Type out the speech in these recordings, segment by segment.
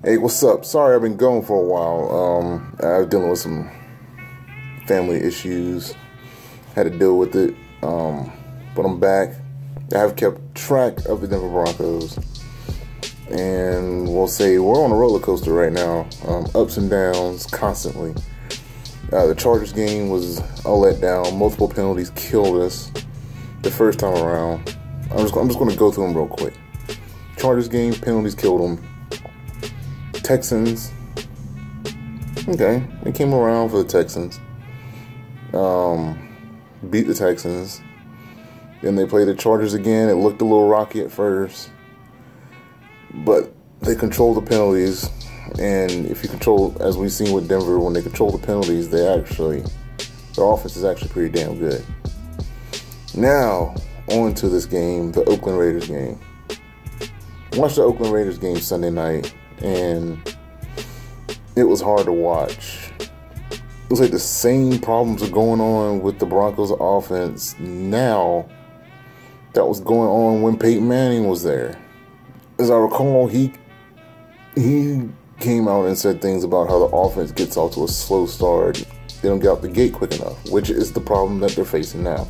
Hey, what's up? Sorry I've been gone for a while. I was dealing with some family issues. Had to deal with it. But I'm back. I have kept track of the Denver Broncos. And we'll say we're on a roller coaster right now. Ups and downs constantly. The Chargers game was a letdown. Multiple penalties killed us the first time around. I'm just going to go through them real quick. Chargers game, penalties killed them. Texans, okay, they came around for the Texans, beat the Texans, then they played the Chargers again. It looked a little rocky at first, but they controlled the penalties, and if you control, as we've seen with Denver, when they control the penalties, their offense is actually pretty damn good. Now, on to this game, the Oakland Raiders game. Watched the Oakland Raiders game Sunday night, and it was hard to watch. It was like the same problems are going on with the Broncos offense now that was going on when Peyton Manning was there. As I recall, he came out and said things about how the offense gets off to a slow start. They don't get out the gate quick enough, which is the problem that they're facing now.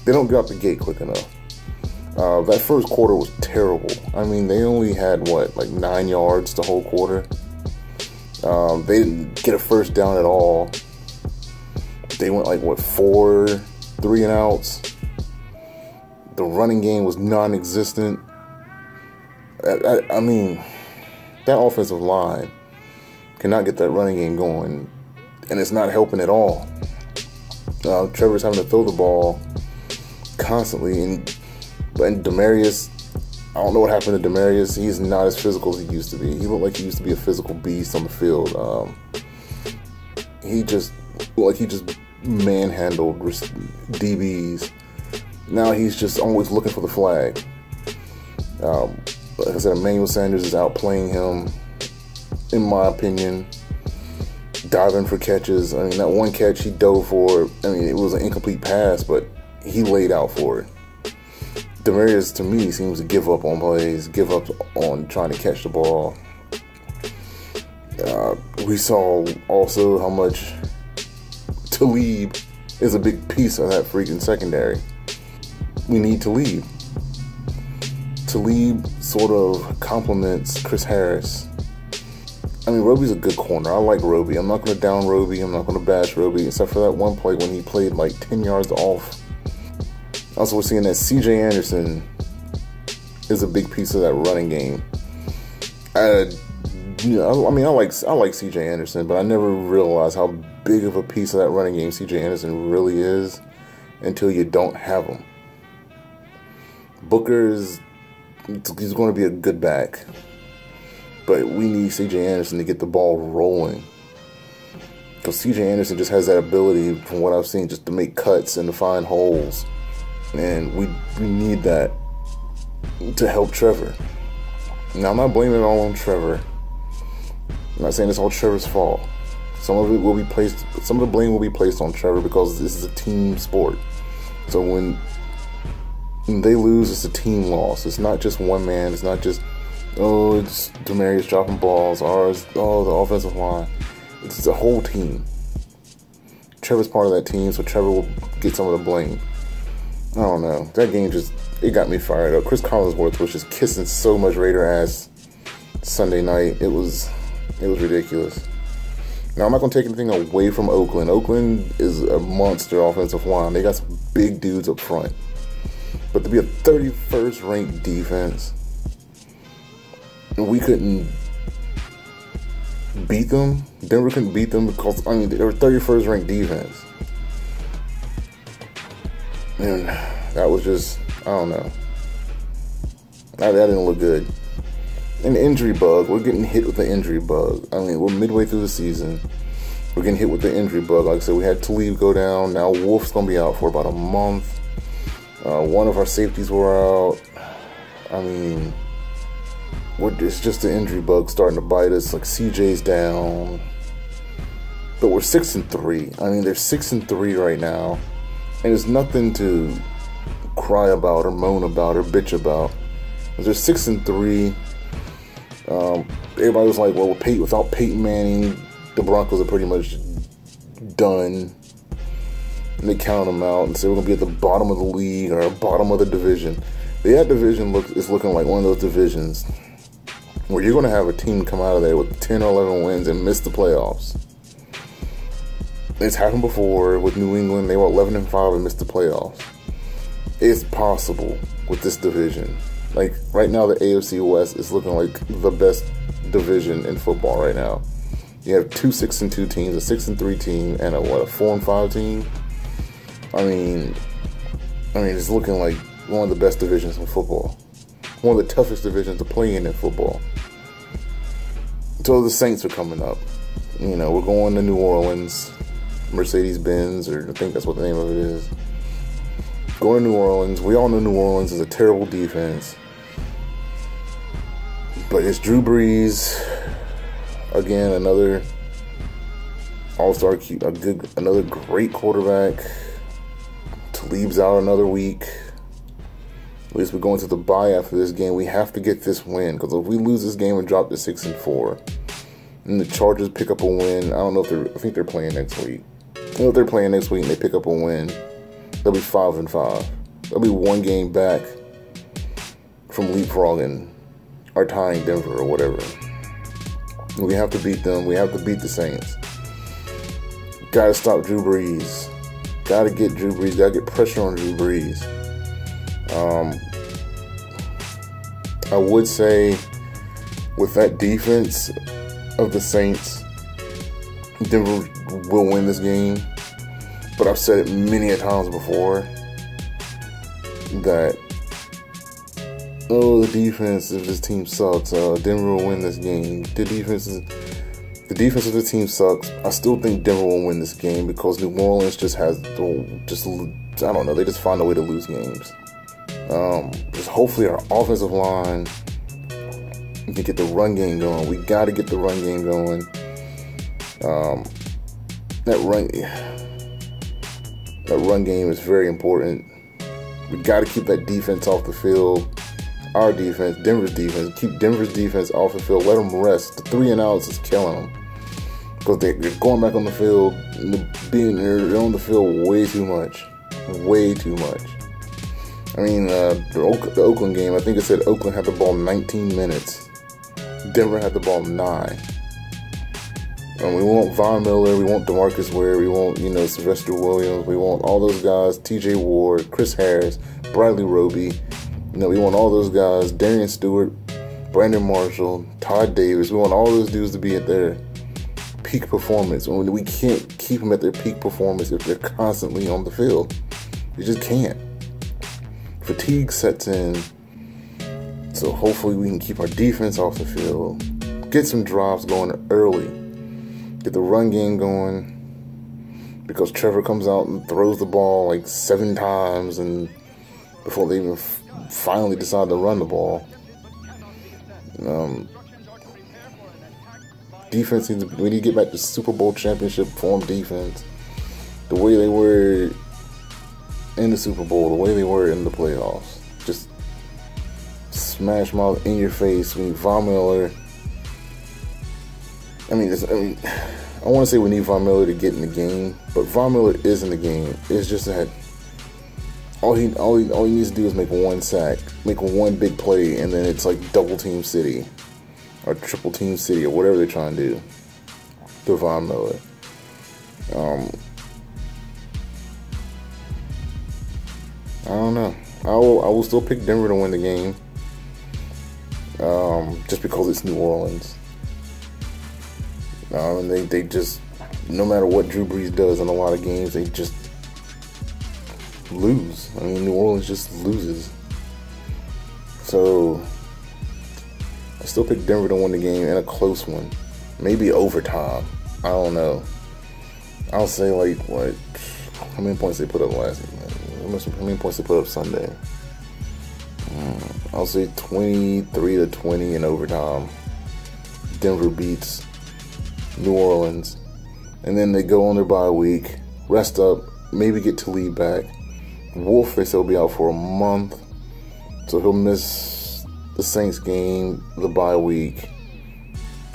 They don't get out the gate quick enough. That first quarter was terrible. I mean, they only had, 9 yards the whole quarter. They didn't get a first down at all. They went 4 3-and-outs. The running game was non-existent. I mean, that offensive line cannot get that running game going, and it's not helping at all. Trevor's having to throw the ball constantly, and Demarius, I don't know what happened to Demarius. He's not as physical as he used to be. He looked like he used to be a physical beast on the field. He just looked like he just manhandled DBs. Now he's just always looking for the flag. Like I said, Emmanuel Sanders is outplaying him, in my opinion. Diving for catches. I mean, that one catch he dove for, I mean, it was an incomplete pass, but he laid out for it. Demarius, to me, seems to give up on plays, give up on trying to catch the ball. We saw also how much Talib is a big piece of that freaking secondary. We need Talib. Talib sort of complements Chris Harris. I mean, Roby's a good corner. I like Roby. I'm not going to down Roby. I'm not going to bash Roby, except for that one play when he played 10 yards off. Also, we're seeing that C.J. Anderson is a big piece of that running game. I like C.J. Anderson, but I never realized how big of a piece of that running game C.J. Anderson really is until you don't have him. He's going to be a good back, but we need C.J. Anderson to get the ball rolling. Because C.J. Anderson just has that ability, from what I've seen, just to make cuts and to find holes. And we need that to help Trevor. Now, I'm not blaming it all on Trevor. I'm not saying it's all Trevor's fault. Some of the blame will be placed on Trevor because this is a team sport. So when they lose, it's a team loss. It's not just one man. It's not just, it's Demarius dropping balls, or the offensive line. It's a whole team. Trevor's part of that team, so Trevor will get some of the blame. I don't know. That game it got me fired up. Chris Collinsworth was just kissing so much Raider ass Sunday night. It was ridiculous. Now, I'm not going to take anything away from Oakland. Oakland is a monster offensive line. They got some big dudes up front. But to be a 31st ranked defense, we couldn't beat them. Denver couldn't beat them because, they were 31st ranked defense. And that was just, I don't know. That didn't look good. An injury bug. We're getting hit with the injury bug. We're midway through the season. We're getting hit with the injury bug. Like I said, we had Talib go down. Now Wolf's going to be out for about a month. One of our safeties were out. It's just the injury bug starting to bite us. CJ's down. But we're 6-3. They're 6-3 right now. And there's nothing to cry about or moan about or bitch about. They're 6-3. Everybody was like, well, without Peyton Manning, the Broncos are pretty much done. And they counted them out and said we're going to be at the bottom of the league or bottom of the division. That division is looking like one of those divisions where you're going to have a team come out of there with 10 or 11 wins and miss the playoffs. It's happened before with New England. They were 11-5 and missed the playoffs. It's possible with this division. Like, right now, the AFC West is looking like the best division in football right now. You have 2 6-2 teams, a 6-3 team, and a 4-5 team. I mean, it's looking like one of the best divisions in football. One of the toughest divisions to play in football. So the Saints are coming up. You know, we're going to New Orleans, Mercedes-Benz, or I think that's what the name of it is. Going to New Orleans. We all know New Orleans is a terrible defense. But it's Drew Brees. Again, another all-star, another great quarterback. Talib's out another week. At least we're going to the bye after this game. We have to get this win, because if we lose this game and drop to 6-4, and the Chargers pick up a win, I don't know if I think they're playing next week. I know if they're playing next week and they pick up a win, they'll be 5-5. They'll be one game back from leapfrogging or tying Denver or whatever. We have to beat them. We have to beat the Saints. Got to stop Drew Brees. Got to get Drew Brees. Got to get pressure on Drew Brees. I would say with that defense of the Saints, Denver will win this game. But I've said it many a times before that, the defense of this team sucks. Denver will win this game. The defense of the team sucks. I still think Denver will win this game because New Orleans I don't know, they just find a way to lose games. Just hopefully our offensive line can get the run game going. We got to get the run game going. That run game is very important. We got to keep that defense off the field. Our defense, Denver's defense, keep Denver's defense off the field. Let them rest. The 3-and-outs is killing them because they're going back on the field, they're on the field way too much. Way too much. I mean, the Oakland game, I think it said Oakland had the ball 19 minutes. Denver had the ball 9. We want Von Miller, we want DeMarcus Ware, we want, Sylvester Williams, we want all those guys, TJ Ward, Chris Harris, Bradley Roby. We want all those guys, Darian Stewart, Brandon Marshall, Todd Davis. We want all those dudes to be at their peak performance. We can't keep them at their peak performance if they're constantly on the field. You just can't. Fatigue sets in. So hopefully we can keep our defense off the field. Get some drives going early. Get the run game going. Because Trevor comes out and throws the ball like 7 times and before they even finally decide to run the ball. Defense we need to get back to Super Bowl championship form defense. The way they were in the Super Bowl, the way they were in the playoffs. Just smash mouth in your face. Von Miller. I want to say we need Von Miller to get in the game, but Von Miller is in the game. It's just that all he needs to do is make one sack, make one big play, and then it's like double team city or triple team city or whatever they're trying to do to Von Miller. I don't know. I will still pick Denver to win the game, just because it's New Orleans. And they just, no matter what Drew Brees does in a lot of games, they just lose. New Orleans just loses. So I still pick Denver to win the game in a close one. Maybe overtime. I don't know. I'll say how many points they put up last week? How many points they put up Sunday? I'll say 23-20 in overtime. Denver beats New Orleans. And then they go on their bye week, rest up, maybe get Talib back. Wolf, they say, will be out for a month. So he'll miss the Saints game, the bye week.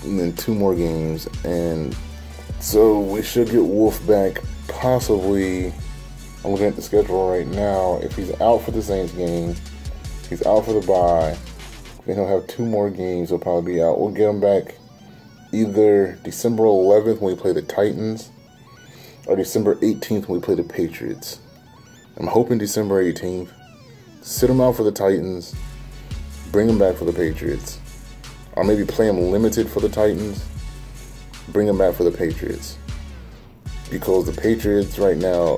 and then 2 more games, and so we should get Wolf back possibly. I'm looking at the schedule right now. If he's out for the Saints game, he's out for the bye, then he'll have 2 more games. He'll probably be out. We'll get him back either December 11th when we play the Titans, or December 18th when we play the Patriots. I'm hoping December 18th. Sit him out for the Titans, bring him back for the Patriots. Or maybe play him limited for the Titans, bring him back for the Patriots. Because the Patriots right now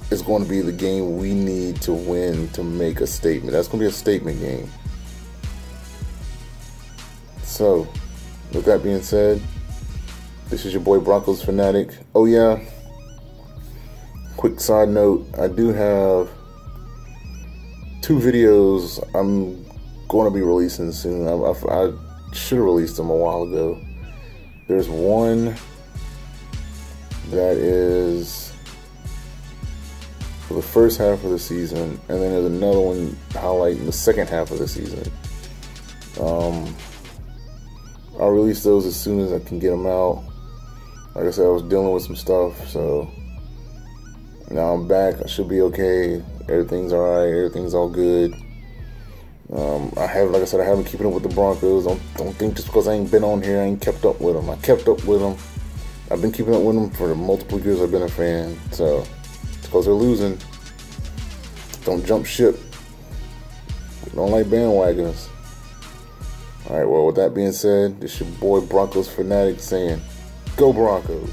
is going to be the game we need to win to make a statement. That's going to be a statement game. So, with that being said, this is your boy Broncos Fanatic. Oh yeah, quick side note, I do have 2 videos I'm going to be releasing soon. I should have released them a while ago. There's one that is for the first half of the season, and then there's another one highlighting the second half of the season. I'll release those as soon as I can get them out. Like I said, I was dealing with some stuff, so now I'm back. I should be okay. Everything's alright. Everything's all good. Like I said, I haven't keeping up with the Broncos. Don't think just because I ain't been on here, I ain't kept up with them. I kept up with them. I've been keeping up with them for the multiple years I've been a fan. So, because they're losing, don't jump ship. Don't like bandwagons. Alright, well, with that being said, this your boy Broncos Fanatic saying, go Broncos.